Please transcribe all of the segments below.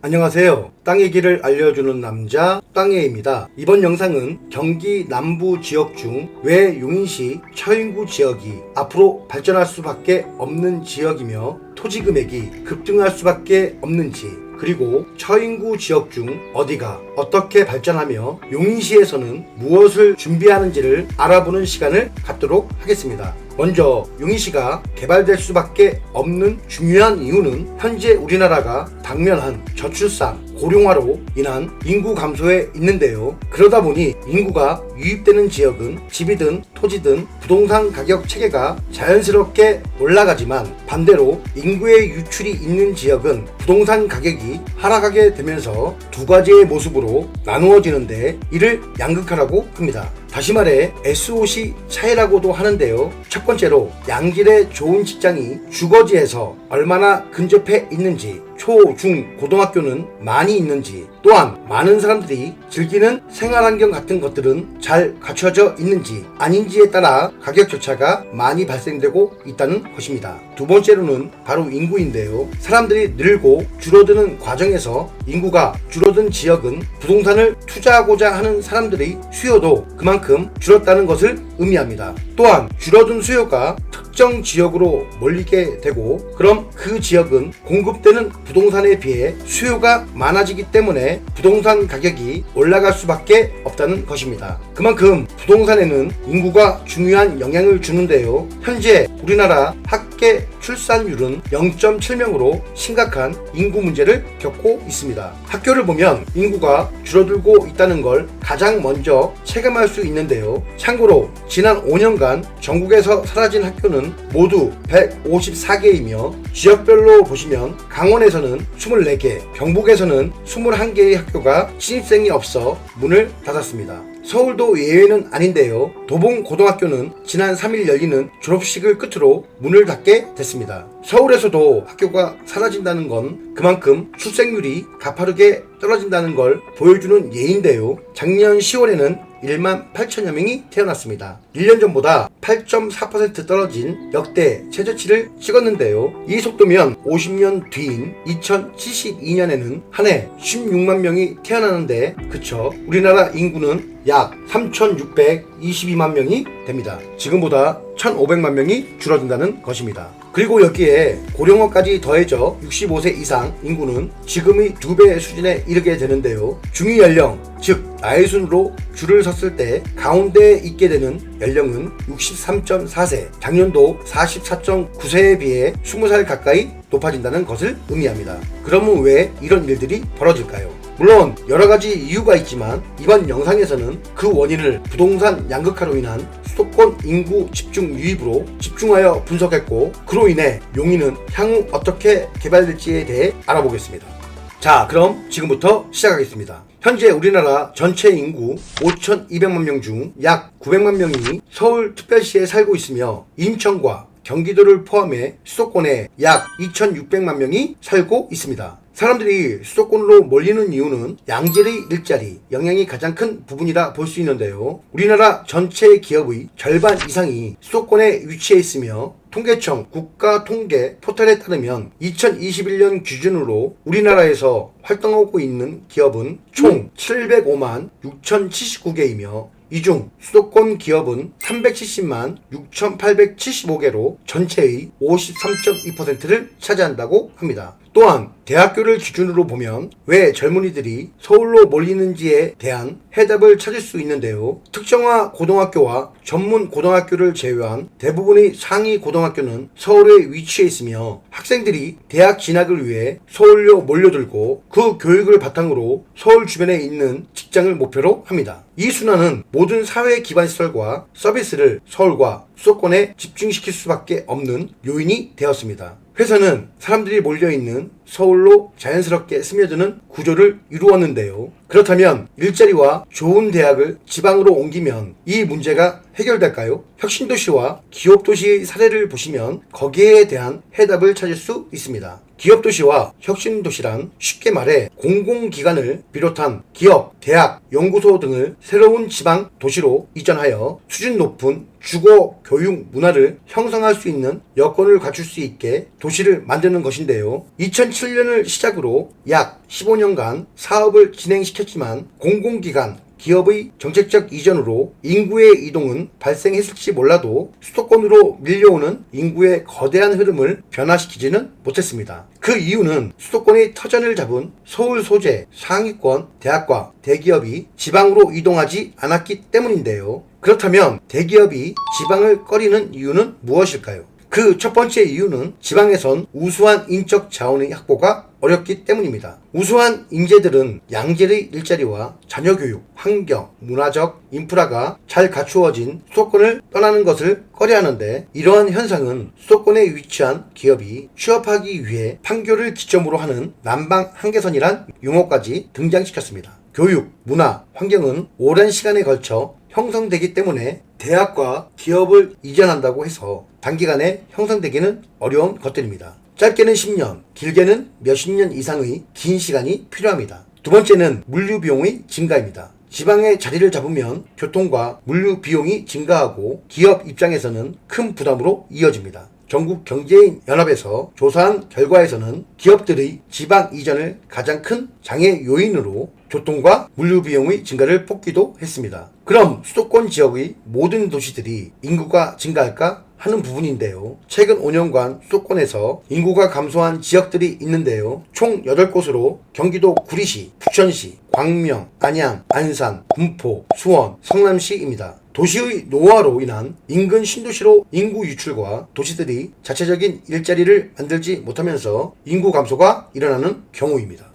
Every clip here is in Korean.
안녕하세요. 땅의 길을 알려주는 남자 땅예입니다. 이번 영상은 경기 남부 지역 중 왜 용인시 처인구 지역이 앞으로 발전할 수밖에 없는 지역이며 토지 금액이 급등할 수밖에 없는지, 그리고 처인구 지역 중 어디가 어떻게 발전하며 용인시에서는 무엇을 준비하는지를 알아보는 시간을 갖도록 하겠습니다. 먼저 용인시가 개발될 수밖에 없는 중요한 이유는 현재 우리나라가 당면한 저출산, 고령화로 인한 인구 감소에 있는데요. 그러다 보니 인구가 유입되는 지역은 집이든 토지든 부동산 가격 체계가 자연스럽게 올라가지만, 반대로 인구의 유출이 있는 지역은 부동산 가격이 하락하게 되면서 두 가지의 모습으로 나누어지는데, 이를 양극화라고 합니다. 다시 말해 SOC 차이라고도 하는데요. 첫 번째로 양질의 좋은 직장이 주거지에서 얼마나 근접해 있는지, 초, 중, 고등학교는 많이 있는지, 또한 많은 사람들이 즐기는 생활환경 같은 것들은 잘 갖춰져 있는지 아닌지에 따라 가격 격차가 많이 발생되고 있다는 것입니다. 두 번째로는 바로 인구인데요. 사람들이 늘고 줄어드는 과정에서 인구가 줄어든 지역은 부동산을 투자하고자 하는 사람들의 수요도 그만큼 줄었다는 것을 의미합니다. 또한 줄어든 수요가 특정 지역으로 몰리게 되고, 그럼 그 지역은 공급되는 부동산에 비해 수요가 많아지기 때문에 부동산 가격이 올라갈 수밖에 없다는 것입니다. 그만큼 부동산에는 인구가 중요한 영향을 주는데요. 현재 우리나라 학계 출산율은 0.7명으로 심각한 인구 문제를 겪고 있습니다. 학교를 보면 인구가 줄어들고 있다는 걸 가장 먼저 체감할 수 있는데요. 참고로 지난 5년간 전국에서 사라진 학교는 모두 154개이며, 지역별로 보시면 강원에서는 24개, 경북에서는 21개의 학교가 신입생이 없어 문을 닫았습니다. 서울도 예외는 아닌데요. 도봉고등학교는 지난 3일 열리는 졸업식을 끝으로 문을 닫게 됐습니다. 서울에서도 학교가 사라진다는 건 그만큼 출생률이 가파르게 떨어진다는 걸 보여주는 예인데요. 작년 10월에는 1만 8천여 명이 태어났습니다. 1년 전보다 8.4% 떨어진 역대 최저치를 찍었는데요. 이 속도면 50년 뒤인 2072년에는 한 해 16만 명이 태어나는데, 그쵸? 우리나라 인구는 약 3,622만 명이 됩니다. 지금보다 1,500만 명이 줄어든다는 것입니다. 그리고 여기에 고령화까지 더해져 65세 이상 인구는 지금의 2배 수준에 이르게 되는데요. 중위 연령, 즉 나이 순으로 줄을 섰을 때 가운데에 있게 되는 연령은 63.4세, 작년도 44.9세에 비해 20살 가까이 높아진다는 것을 의미합니다. 그러면 왜 이런 일들이 벌어질까요? 물론 여러가지 이유가 있지만, 이번 영상에서는 그 원인을 부동산 양극화로 인한 수도권 인구 집중 유입으로 집중하여 분석했고, 그로 인해 용인은 향후 어떻게 개발될지에 대해 알아보겠습니다. 자, 그럼 지금부터 시작하겠습니다. 현재 우리나라 전체 인구 5,200만 명 중 약 900만 명이 서울특별시에 살고 있으며, 인천과 경기도를 포함해 수도권에 약 2,600만 명이 살고 있습니다. 사람들이 수도권으로 몰리는 이유는 양질의 일자리, 영향이 가장 큰 부분이라 볼 수 있는데요. 우리나라 전체 기업의 절반 이상이 수도권에 위치해 있으며, 통계청 국가통계 포털에 따르면 2021년 기준으로 우리나라에서 활동하고 있는 기업은 총 705만 6,079개이며, 이 중 수도권 기업은 370만 6,875개로 전체의 53.2%를 차지한다고 합니다. 또한 대학교를 기준으로 보면 왜 젊은이들이 서울로 몰리는지에 대한 해답을 찾을 수 있는데요. 특정화 고등학교와 전문 고등학교를 제외한 대부분의 상위 고등학교는 서울에 위치해 있으며, 학생들이 대학 진학을 위해 서울로 몰려들고 그 교육을 바탕으로 서울 주변에 있는 직장을 목표로 합니다. 이 순환은 모든 사회 기반 시설과 서비스를 서울과 수도권에 집중시킬 수밖에 없는 요인이 되었습니다. 회사는 사람들이 몰려있는 서울로 자연스럽게 스며드는 구조를 이루었는데요. 그렇다면 일자리와 좋은 대학을 지방으로 옮기면 이 문제가 해결될까요? 혁신도시와 기업도시의 사례를 보시면 거기에 대한 해답을 찾을 수 있습니다. 기업도시와 혁신도시란 쉽게 말해 공공기관을 비롯한 기업, 대학, 연구소 등을 새로운 지방 도시로 이전하여 수준 높은 주거, 교육, 문화를 형성할 수 있는 여건을 갖출 수 있게 도시를 만드는 것인데요. 2007년을 시작으로 약 15년간 사업을 진행시켰지만 공공기관, 기업의 정책적 이전으로 인구의 이동은 발생했을지 몰라도 수도권으로 밀려오는 인구의 거대한 흐름을 변화시키지는 못했습니다. 그 이유는 수도권의 터전을 잡은 서울 소재 상위권 대학과 대기업이 지방으로 이동하지 않았기 때문인데요. 그렇다면 대기업이 지방을 꺼리는 이유는 무엇일까요? 그 첫 번째 이유는 지방에선 우수한 인적 자원의 확보가 어렵기 때문입니다. 우수한 인재들은 양질의 일자리와 자녀교육, 환경, 문화적 인프라가 잘 갖추어진 수도권을 떠나는 것을 꺼려하는데, 이러한 현상은 수도권에 위치한 기업이 취업하기 위해 판교를 기점으로 하는 남방 한계선이란 용어까지 등장시켰습니다. 교육, 문화, 환경은 오랜 시간에 걸쳐 형성되기 때문에 대학과 기업을 이전한다고 해서 단기간에 형성되기는 어려운 것들입니다. 짧게는 10년, 길게는 몇십 년 이상의 긴 시간이 필요합니다. 두 번째는 물류 비용의 증가입니다. 지방에 자리를 잡으면 교통과 물류 비용이 증가하고 기업 입장에서는 큰 부담으로 이어집니다. 전국경제인연합에서 조사한 결과에서는 기업들의 지방 이전을 가장 큰 장애 요인으로 교통과 물류 비용의 증가를 뽑기도 했습니다. 그럼 수도권 지역의 모든 도시들이 인구가 증가할까 하는 부분인데요. 최근 5년간 수도권에서 인구가 감소한 지역들이 있는데요. 총 8곳으로 경기도 구리시, 부천시, 광명, 안양, 안산, 군포, 수원, 성남시입니다. 도시의 노화로 인한 인근 신도시로 인구 유출과 도시들이 자체적인 일자리를 만들지 못하면서 인구 감소가 일어나는 경우입니다.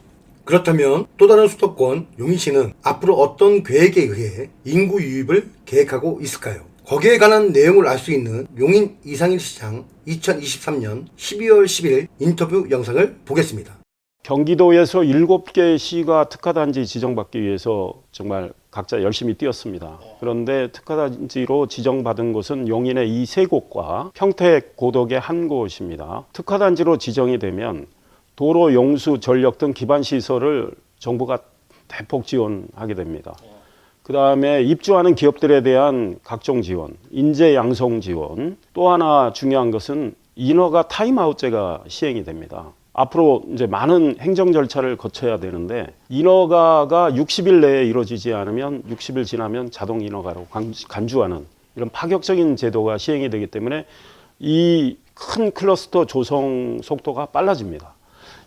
그렇다면 또 다른 수도권 용인시는 앞으로 어떤 계획에 의해 인구 유입을 계획하고 있을까요? 거기에 관한 내용을 알 수 있는 용인 이상일시장 2023년 12월 10일 인터뷰 영상을 보겠습니다. 경기도에서 7개 시가 특화단지 지정받기 위해서 정말 각자 열심히 뛰었습니다. 그런데 특화단지로 지정받은 곳은 용인의 이 3곳과 평택, 고덕의 1곳입니다. 특화단지로 지정이 되면 도로, 용수, 전력 등 기반시설을 정부가 대폭 지원하게 됩니다. 그 다음에 입주하는 기업들에 대한 각종 지원, 인재 양성 지원, 또 하나 중요한 것은 인허가 타임아웃제가 시행이 됩니다. 앞으로 이제 많은 행정 절차를 거쳐야 되는데 인허가가 60일 내에 이루어지지 않으면 60일 지나면 자동 인허가로 간주하는 이런 파격적인 제도가 시행이 되기 때문에 이 큰 클러스터 조성 속도가 빨라집니다.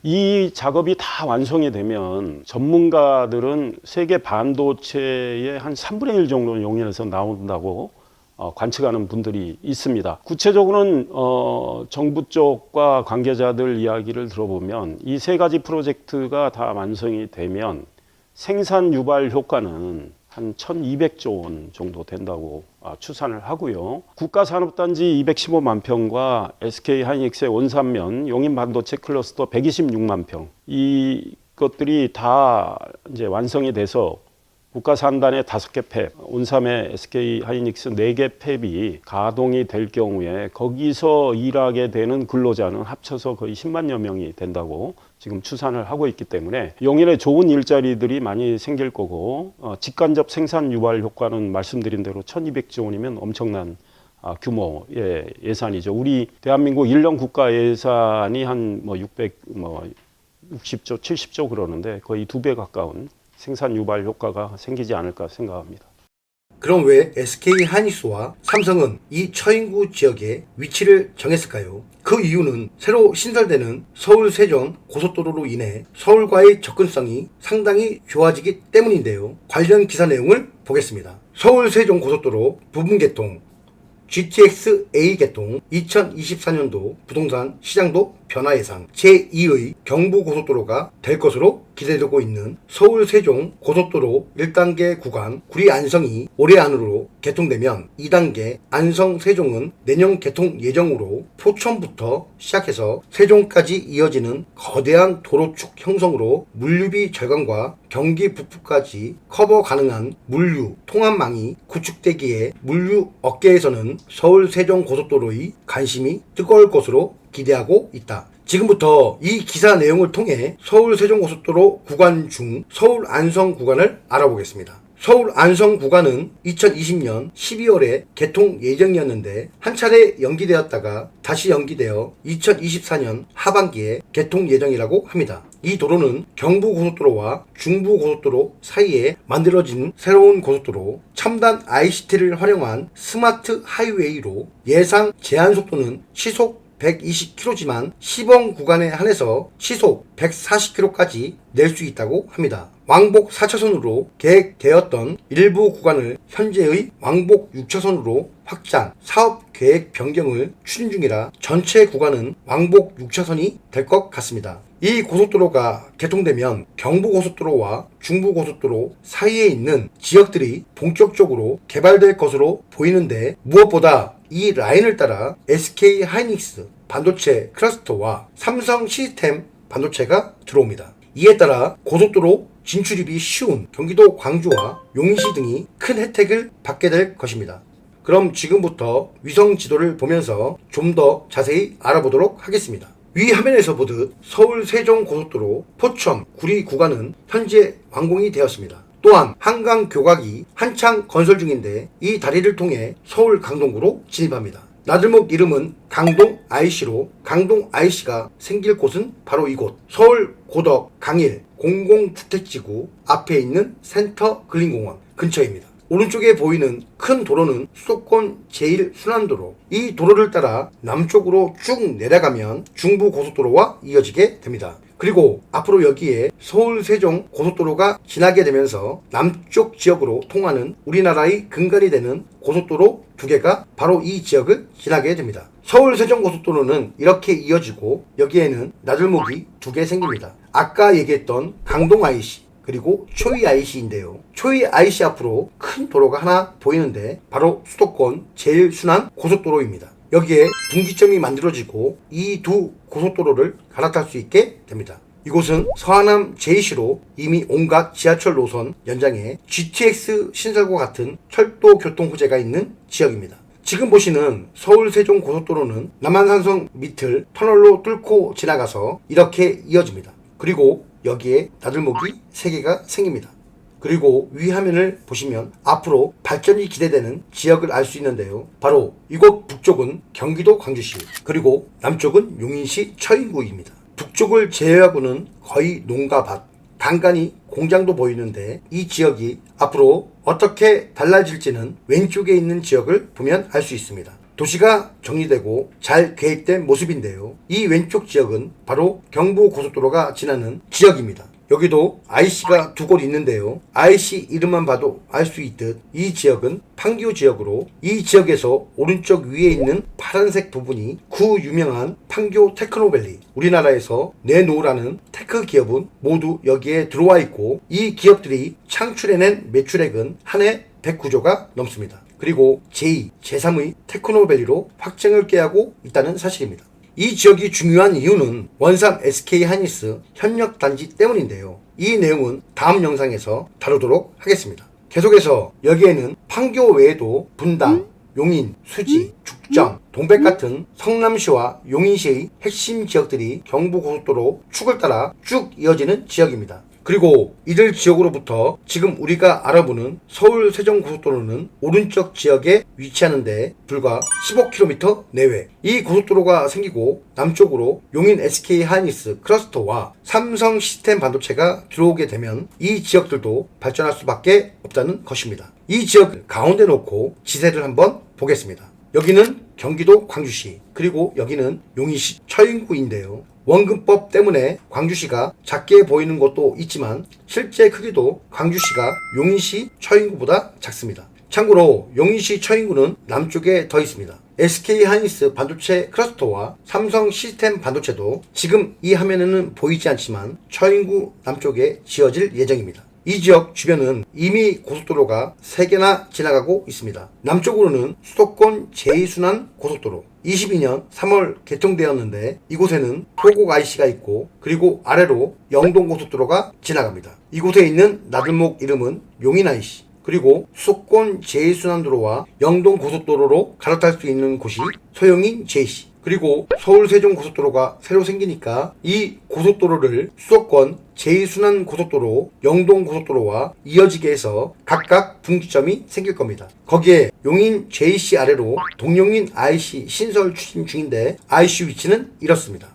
이 작업이 다 완성이 되면 전문가들은 세계 반도체의 한 3분의 1 정도는 용인에서 나온다고 관측하는 분들이 있습니다. 구체적으로는 정부 쪽과 관계자들 이야기를 들어보면 이 3가지 프로젝트가 다 완성이 되면 생산 유발 효과는 한 1,200조 원 정도 된다고 추산을 하고요. 국가산업단지 215만 평과 SK하이닉스의 원산면 용인 반도체 클러스터 126만 평, 이것들이 다 이제 완성이 돼서 국가산단의 5개 팹, 온삼의 SK하이닉스 4개 팹이 가동이 될 경우에 거기서 일하게 되는 근로자는 합쳐서 거의 10만여 명이 된다고 지금 추산을 하고 있기 때문에 용인에 좋은 일자리들이 많이 생길 거고, 직간접 생산 유발 효과는 말씀드린 대로 1,200조 원이면 엄청난 규모의 예산이죠. 우리 대한민국 1년 국가 예산이 한 60조, 70조 그러는데 거의 2배 가까운 생산 유발 효과가 생기지 않을까 생각합니다. 그럼 왜 SK하이닉스와 삼성은 이 처인구 지역에 위치를 정했을까요? 그 이유는 새로 신설되는 서울 세종 고속도로로 인해 서울과의 접근성이 상당히 좋아지기 때문인데요. 관련 기사 내용을 보겠습니다. 서울 세종 고속도로 부분 개통, GTX-A 개통, 2024년도 부동산 시장도 변화 예상, 제2의 경부고속도로가 될 것으로 기대되고 있는 서울 세종 고속도로 1단계 구간 구리 안성이 올해 안으로 개통되면 2단계 안성 세종은 내년 개통 예정으로 포천부터 시작해서 세종까지 이어지는 거대한 도로축 형성으로 물류비 절감과 경기 북부까지 커버 가능한 물류 통합망이 구축되기에 물류 업계에서는 서울 세종 고속도로의 관심이 뜨거울 것으로 기대하고 있다. 지금부터 이 기사 내용을 통해 서울 세종고속도로 구간 중 서울 안성 구간을 알아보겠습니다. 서울 안성 구간은 2020년 12월에 개통 예정이었는데 한 차례 연기되었다가 다시 연기되어 2024년 하반기에 개통 예정이라고 합니다. 이 도로는 경부고속도로와 중부고속도로 사이에 만들어진 새로운 고속도로, 첨단 ICT를 활용한 스마트 하이웨이로 예상 제한속도는 시속 120km지만 시범 구간에 한해서 시속 140km까지 낼 수 있다고 합니다. 왕복 4차선으로 계획되었던 일부 구간을 현재의 왕복 6차선으로 확장, 사업 계획 변경을 추진 중이라 전체 구간은 왕복 6차선이 될 것 같습니다. 이 고속도로가 개통되면 경부고속도로와 중부고속도로 사이에 있는 지역들이 본격적으로 개발될 것으로 보이는데, 무엇보다 이 라인을 따라 SK 하이닉스 반도체 클러스터와 삼성 시스템 반도체가 들어옵니다. 이에 따라 고속도로 진출입이 쉬운 경기도 광주와 용인시 등이 큰 혜택을 받게 될 것입니다. 그럼 지금부터 위성 지도를 보면서 좀 더 자세히 알아보도록 하겠습니다. 위 화면에서 보듯 서울 세종 고속도로 포천 구리 구간은 현재 완공이 되었습니다. 또한 한강 교각이 한창 건설 중인데 이 다리를 통해 서울 강동구로 진입합니다. 나들목 이름은 강동 IC로 강동 IC가 생길 곳은 바로 이곳 서울 고덕 강일 공공주택지구 앞에 있는 센터 근린공원 근처입니다. 오른쪽에 보이는 큰 도로는 수도권 제1순환도로, 이 도로를 따라 남쪽으로 쭉 내려가면 중부고속도로와 이어지게 됩니다. 그리고 앞으로 여기에 서울 세종 고속도로가 지나게 되면서 남쪽 지역으로 통하는 우리나라의 근간이 되는 고속도로 2개가 바로 이 지역을 지나게 됩니다. 서울 세종 고속도로는 이렇게 이어지고 여기에는 나들목이 2개 생깁니다. 아까 얘기했던 강동 IC 그리고 초이 IC인데요. 초이 IC 앞으로 큰 도로가 하나 보이는데 바로 수도권 제1순환 고속도로입니다. 여기에 분기점이 만들어지고 이 두 고속도로를 갈아탈 수 있게 됩니다. 이곳은 서하남 제2시로 이미 온갖 지하철 노선 연장에 GTX 신설과 같은 철도 교통 호재가 있는 지역입니다. 지금 보시는 서울 세종 고속도로는 남한산성 밑을 터널로 뚫고 지나가서 이렇게 이어집니다. 그리고 여기에 나들목이 3개가 생깁니다. 그리고 위 화면을 보시면 앞으로 발전이 기대되는 지역을 알 수 있는데요. 바로 이곳 북쪽은 경기도 광주시, 그리고 남쪽은 용인시 처인구입니다. 북쪽을 제외하고는 거의 농가밭, 간간히 공장도 보이는데 이 지역이 앞으로 어떻게 달라질지는 왼쪽에 있는 지역을 보면 알 수 있습니다. 도시가 정리되고 잘 계획된 모습인데요. 이 왼쪽 지역은 바로 경부고속도로가 지나는 지역입니다. 여기도 IC가 2곳 있는데요. IC 이름만 봐도 알 수 있듯 이 지역은 판교 지역으로, 이 지역에서 오른쪽 위에 있는 파란색 부분이 구 유명한 판교 테크노밸리, 우리나라에서 내놓으라는 테크 기업은 모두 여기에 들어와 있고 이 기업들이 창출해낸 매출액은 한 해 109조가 넘습니다. 그리고 제2, 제3의 테크노밸리로 확장을 꾀하고 있다는 사실입니다. 이 지역이 중요한 이유는 원산 SK 하이닉스 협력단지 때문인데요. 이 내용은 다음 영상에서 다루도록 하겠습니다. 계속해서 여기에는 판교 외에도 분당, 용인, 수지, 죽전, 동백 같은 성남시와 용인시의 핵심 지역들이 경부고속도로 축을 따라 쭉 이어지는 지역입니다. 그리고 이들 지역으로부터 지금 우리가 알아보는 서울 세종고속도로는 오른쪽 지역에 위치하는데 불과 15km 내외, 이 고속도로가 생기고 남쪽으로 용인 SK 하이닉스 클러스터와 삼성 시스템 반도체가 들어오게 되면 이 지역들도 발전할 수밖에 없다는 것입니다. 이 지역을 가운데 놓고 지세를 한번 보겠습니다. 여기는 경기도 광주시, 그리고 여기는 용인시 처인구인데요. 원근법 때문에 광주시가 작게 보이는 것도 있지만 실제 크기도 광주시가 용인시 처인구보다 작습니다. 참고로 용인시 처인구는 남쪽에 더 있습니다. SK 하이닉스 반도체 클러스터와 삼성 시스템 반도체도 지금 이 화면에는 보이지 않지만 처인구 남쪽에 지어질 예정입니다. 이 지역 주변은 이미 고속도로가 3개나 지나가고 있습니다. 남쪽으로는 수도권 제2순환 고속도로 22년 3월 개통되었는데 이곳에는 포곡 IC가 있고, 그리고 아래로 영동고속도로가 지나갑니다. 이곳에 있는 나들목 이름은 용인 IC, 그리고 수도권 제2순환도로와 영동고속도로로 갈아탈 수 있는 곳이 소용인 JC, 그리고 서울 세종 고속도로가 새로 생기니까 이 고속도로를 수도권 제2순환 고속도로, 영동 고속도로와 이어지게 해서 각각 분기점이 생길 겁니다. 거기에 용인 JC 아래로 동용인 IC 신설 추진 중인데 IC 위치는 이렇습니다.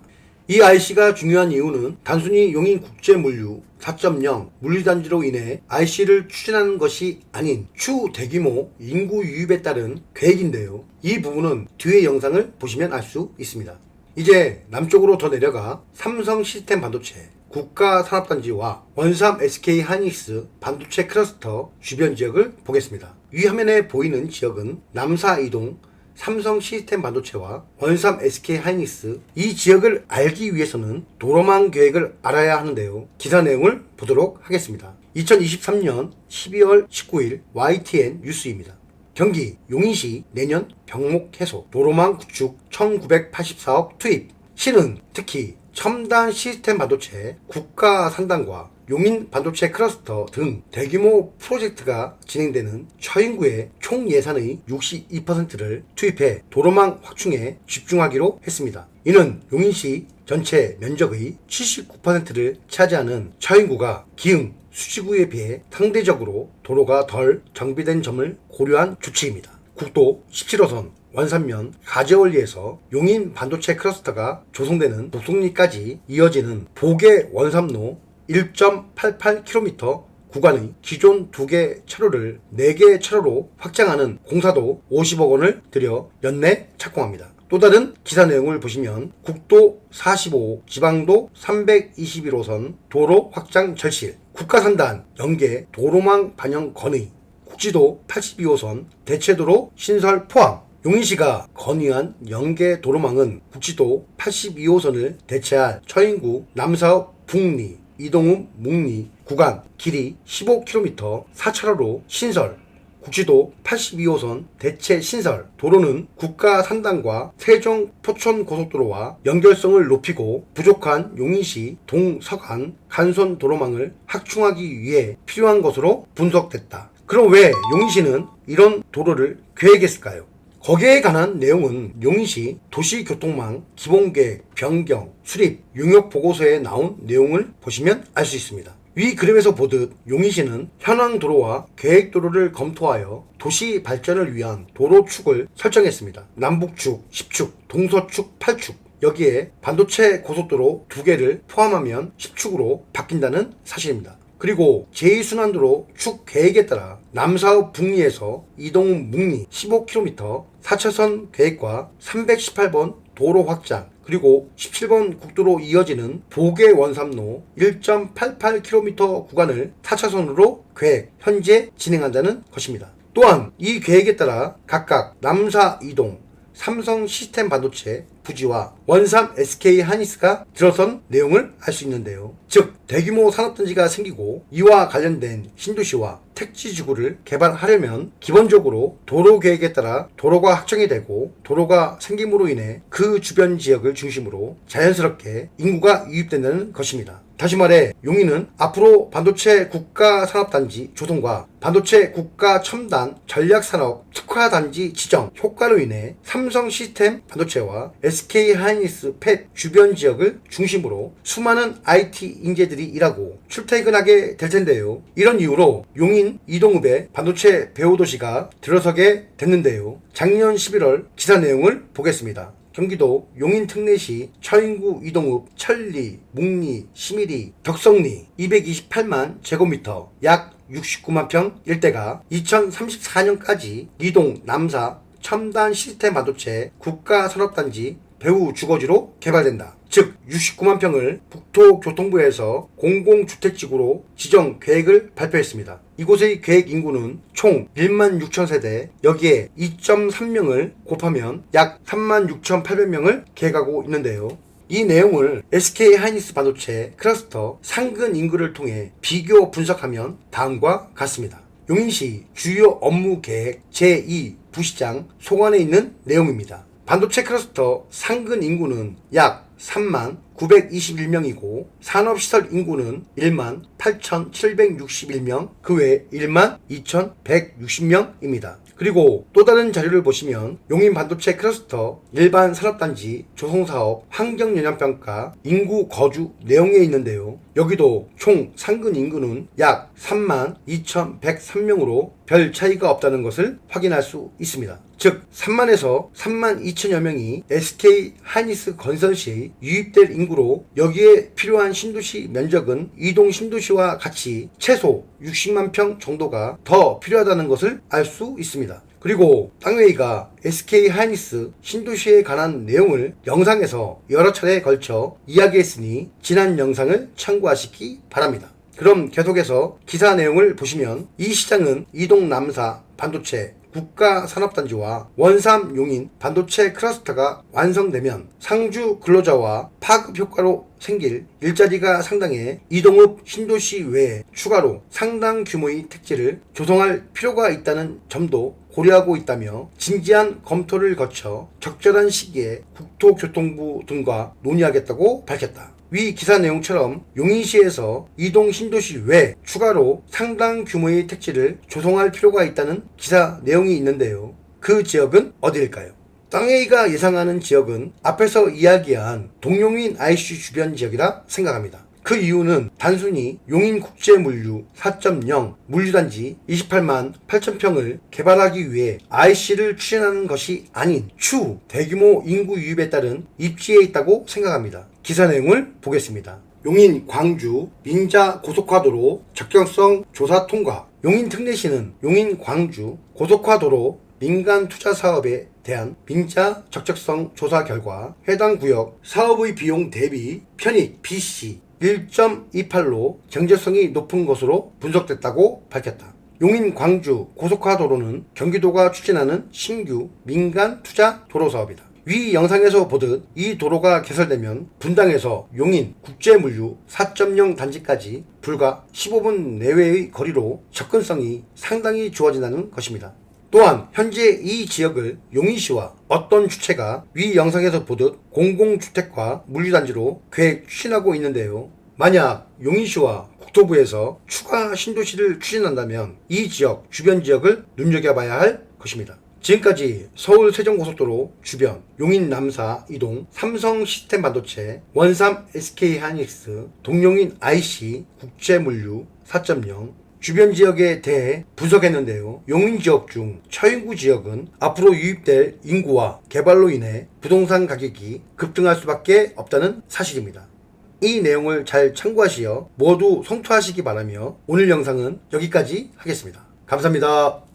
이 IC가 중요한 이유는 단순히 용인 국제물류 4.0 물류단지로 인해 IC를 추진하는 것이 아닌 추후 대규모 인구 유입에 따른 계획인데요. 이 부분은 뒤의 영상을 보시면 알 수 있습니다. 이제 남쪽으로 더 내려가 삼성 시스템 반도체 국가산업단지와 원삼 SK 하이닉스 반도체 클러스터 주변 지역을 보겠습니다. 위 화면에 보이는 지역은 남사 이동 삼성 시스템 반도체와 원삼 SK 하이닉스 이 지역을 알기 위해서는 도로망 계획을 알아야 하는데요. 기사 내용을 보도록 하겠습니다. 2023년 12월 19일 YTN 뉴스입니다. 경기 용인시 내년 병목 해소 도로망 구축 1984억 투입. 시는 특히 첨단 시스템 반도체 국가 산단과 용인 반도체 클러스터 등 대규모 프로젝트가 진행되는 처인구의 총 예산의 62%를 투입해 도로망 확충에 집중하기로 했습니다. 이는 용인시 전체 면적의 79%를 차지하는 처인구가 기흥, 수지구에 비해 상대적으로 도로가 덜 정비된 점을 고려한 조치입니다. 국도 17호선 원산면 가재원리에서 용인 반도체 클러스터가 조성되는 독송리까지 이어지는 보계 원삼로 1.88km 구간의 기존 2개 차로를 4개 차로로 확장하는 공사도 50억 원을 들여 연내 착공합니다. 또 다른 기사 내용을 보시면 국도 45, 지방도 321호선 도로 확장 절실, 국가산단 연계 도로망 반영 건의, 국지도 82호선 대체도로 신설 포함. 용인시가 건의한 연계 도로망은 국지도 82호선을 대체할 처인구 남사읍 북리, 이동읍 묵리 구간 길이 15km 4차로로 신설, 국지도 82호선 대체 신설, 도로는 국가 산단과 세종 포천 고속도로와 연결성을 높이고 부족한 용인시 동서간 간선 도로망을 확충하기 위해 필요한 것으로 분석됐다. 그럼 왜 용인시는 이런 도로를 계획했을까요? 거기에 관한 내용은 용인시 도시교통망 기본계획 변경 수립 용역보고서에 나온 내용을 보시면 알 수 있습니다. 위 그림에서 보듯 용인시는 현황 도로와 계획도로를 검토하여 도시 발전을 위한 도로축을 설정했습니다. 남북축 10축, 동서축 8축. 여기에 반도체 고속도로 2개를 포함하면 10축으로 바뀐다는 사실입니다. 그리고 제2순환도로 축 계획에 따라 남사읍 북리에서 이동읍 묵리 15km 4차선 계획과 318번 도로 확장 그리고 17번 국도로 이어지는 보계 원삼로 1.88km 구간을 4차선으로 계획 현재 진행한다는 것입니다. 또한 이 계획에 따라 각각 남사 이동 삼성 시스템 반도체 부지와 원삼 SK 하이닉스가 들어선 내용을 알 수 있는데요. 즉 대규모 산업단지가 생기고 이와 관련된 신도시와 택지지구를 개발하려면 기본적으로 도로 계획에 따라 도로가 확정이 되고 도로가 생김으로 인해 그 주변 지역을 중심으로 자연스럽게 인구가 유입된다는 것입니다. 다시 말해 용인은 앞으로 반도체 국가산업단지 조성과 반도체 국가첨단 전략산업 특화단지 지정 효과로 인해 삼성 시스템 반도체와 SK 하이닉스 팹 주변 지역을 중심으로 수많은 IT 인재들이 일하고 출퇴근하게 될 텐데요. 이런 이유로 용인 이동읍에 반도체 배후도시가 들어서게 됐는데요. 작년 11월 기사 내용을 보겠습니다. 경기도 용인 특례시 처인구 이동읍 천리, 묵리, 시미리, 덕성리 228만 제곱미터 약 69만 평 일대가 2034년까지 이동 남사 첨단 시스템 반도체 국가산업단지 배후 주거지로 개발된다. 즉 69만 평을 국토교통부에서 공공주택지구로 지정 계획을 발표했습니다. 이곳의 계획 인구는 총 1만 6천 세대, 여기에 2.3명을 곱하면 약 3만 6,800명을 계획하고 있는데요. 이 내용을 SK 하이닉스 반도체 클러스터 상근 인구를 통해 비교 분석하면 다음과 같습니다. 용인시 주요 업무 계획 제2 부시장 소관에 있는 내용입니다. 반도체 클러스터 상근 인구는 약 3만 921명이고 산업시설 인구는 1만 8,761명, 그 외 1만 2,160명입니다. 그리고 또 다른 자료를 보시면 용인 반도체 클러스터, 일반 산업단지, 조성사업, 환경영향평가, 인구 거주 내용에 있는데요. 여기도 총 상근 인구는 약 32,103명으로 별 차이가 없다는 것을 확인할 수 있습니다. 즉 3만에서 3만 2천여 명이 SK 하이닉스 건설 시 유입될 인구로 여기에 필요한 신도시 면적은 이동 신도시와 같이 최소 60만 평 정도가 더 필요하다는 것을 알 수 있습니다. 그리고 땅웨이가 SK 하이닉스 신도시에 관한 내용을 영상에서 여러 차례에 걸쳐 이야기했으니 지난 영상을 참고하시기 바랍니다. 그럼 계속해서 기사 내용을 보시면 이 시장은 이동 남사 반도체 국가산업단지와 원삼 용인 반도체 클러스터가 완성되면 상주 근로자와 파급 효과로 생길 일자리가 상당해 이동읍 신도시 외에 추가로 상당 규모의 택지를 조성할 필요가 있다는 점도 고려하고 있다며 진지한 검토를 거쳐 적절한 시기에 국토교통부 등과 논의하겠다고 밝혔다. 위 기사 내용처럼 용인시에서 이동 신도시 외 추가로 상당 규모의 택지를 조성할 필요가 있다는 기사 내용이 있는데요. 그 지역은 어디일까요? 땅웨이가 예상하는 지역은 앞에서 이야기한 동용인 IC 주변 지역이라 생각합니다. 그 이유는 단순히 용인국제물류 4.0 물류단지 28만 8천 평을 개발하기 위해 IC를 추진하는 것이 아닌 추후 대규모 인구 유입에 따른 입지에 있다고 생각합니다. 기사 내용을 보겠습니다. 용인 광주 민자 고속화도로 적격성 조사 통과. 용인 특례시는 용인 광주 고속화도로 민간 투자 사업에 대한 민자 적격성 조사 결과 해당 구역 사업의 비용 대비 편익 BC 1.28로 경제성이 높은 것으로 분석됐다고 밝혔다. 용인 광주 고속화도로는 경기도가 추진하는 신규 민간 투자 도로 사업이다. 위 영상에서 보듯 이 도로가 개설되면 분당에서 용인 국제물류 4.0 단지까지 불과 15분 내외의 거리로 접근성이 상당히 좋아진다는 것입니다. 또한 현재 이 지역을 용인시와 어떤 주체가 위 영상에서 보듯 공공주택과 물류단지로 계획 추진하고 있는데요. 만약 용인시와 국토부에서 추가 신도시를 추진한다면 이 지역 주변 지역을 눈여겨봐야 할 것입니다. 지금까지 서울 세종고속도로 주변 용인 남사 이동 삼성 시스템 반도체 원삼 SK 하이닉스 동용인 IC 국제물류 4.0 주변 지역에 대해 분석했는데요. 용인 지역 중 처인구 지역은 앞으로 유입될 인구와 개발로 인해 부동산 가격이 급등할 수밖에 없다는 사실입니다. 이 내용을 잘 참고하시어 모두 성투하시기 바라며 오늘 영상은 여기까지 하겠습니다. 감사합니다.